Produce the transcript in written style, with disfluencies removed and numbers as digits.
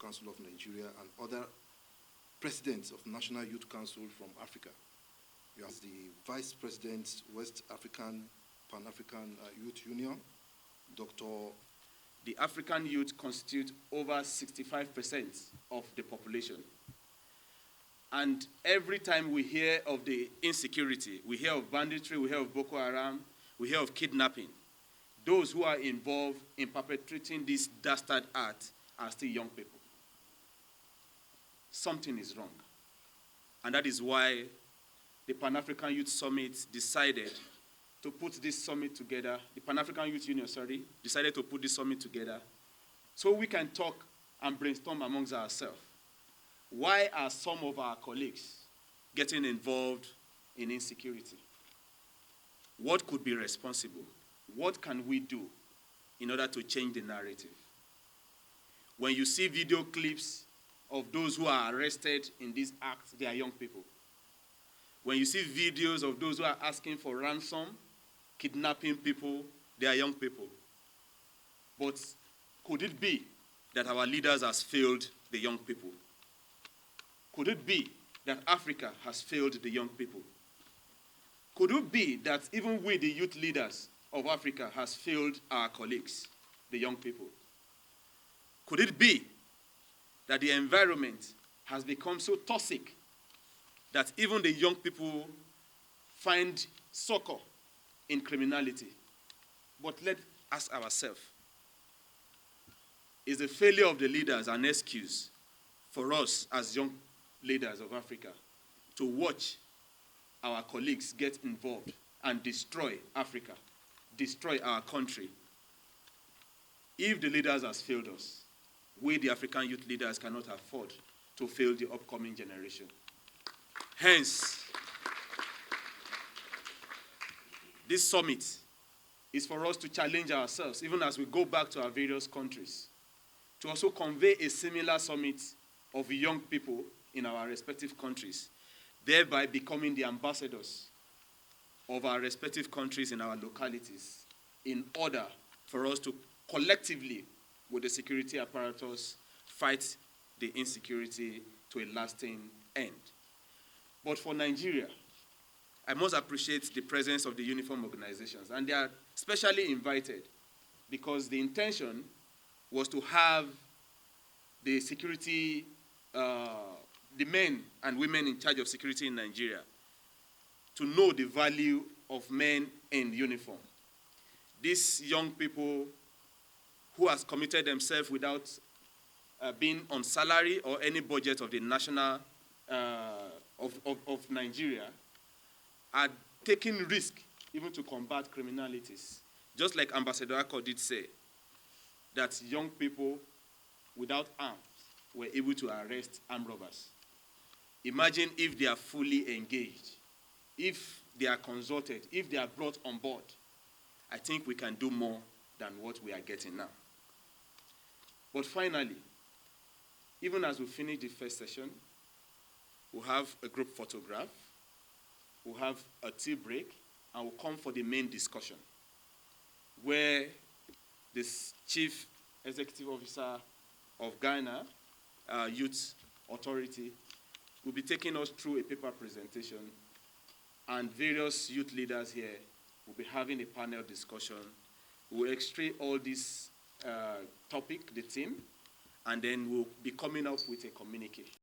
Council of Nigeria, and other presidents of National Youth Council from Africa. You have the Vice President, West African, Pan-African Youth Union, Dr. The African youth constitute over 65% of the population. And every time we hear of the insecurity, we hear of banditry, we hear of Boko Haram, we hear of kidnapping, those who are involved in perpetrating this dastard act are still young people. Something is wrong. And that is why the Pan-African Youth Summit decided to put this summit together, the Pan-African Youth Union, decided to put this summit together so we can talk and brainstorm amongst ourselves. Why are some of our colleagues getting involved in insecurity? What could be responsible? What can we do in order to change the narrative? When you see video clips of those who are arrested in these acts, they are young people. When you see videos of those who are asking for ransom, kidnapping people, they are young people. But could it be that our leaders has failed the young people? Could it be that Africa has failed the young people? Could it be that even we, the youth leaders of Africa, has failed our colleagues, the young people? Could it be that the environment has become so toxic that even the young people find succor in criminality? But let's ask ourselves, is the failure of the leaders an excuse for us as young leaders of Africa to watch our colleagues get involved and destroy Africa, destroy our country? If the leaders has failed us, we, the African youth leaders, cannot afford to fail the upcoming generation. Hence, this summit is for us to challenge ourselves, even as we go back to our various countries, to also convey a similar summit of young people in our respective countries, thereby becoming the ambassadors of our respective countries in our localities, in order for us to collectively, with the security apparatus, fight the insecurity to a lasting end. But for Nigeria, I must appreciate the presence of the uniform organizations, and they are specially invited because the intention was to have the security, the men and women in charge of security in Nigeria to know the value of men in uniform. These young people who has committed themselves without being on salary or any budget of the national of Nigeria are taking risk even to combat criminalities. Just like Ambassador Akko did say, that young people without arms were able to arrest armed robbers. Imagine if they are fully engaged, if they are consulted, if they are brought on board. I think we can do more than what we are getting now. But finally, even as we finish the first session, we'll have a group photograph, we'll have a tea break, and we'll come for the main discussion, where this Chief Executive Officer of Ghana Youth Authority will be taking us through a paper presentation, and various youth leaders here will be having a panel discussion. We'll extract all this topic, the theme, and then we'll be coming up with a communique.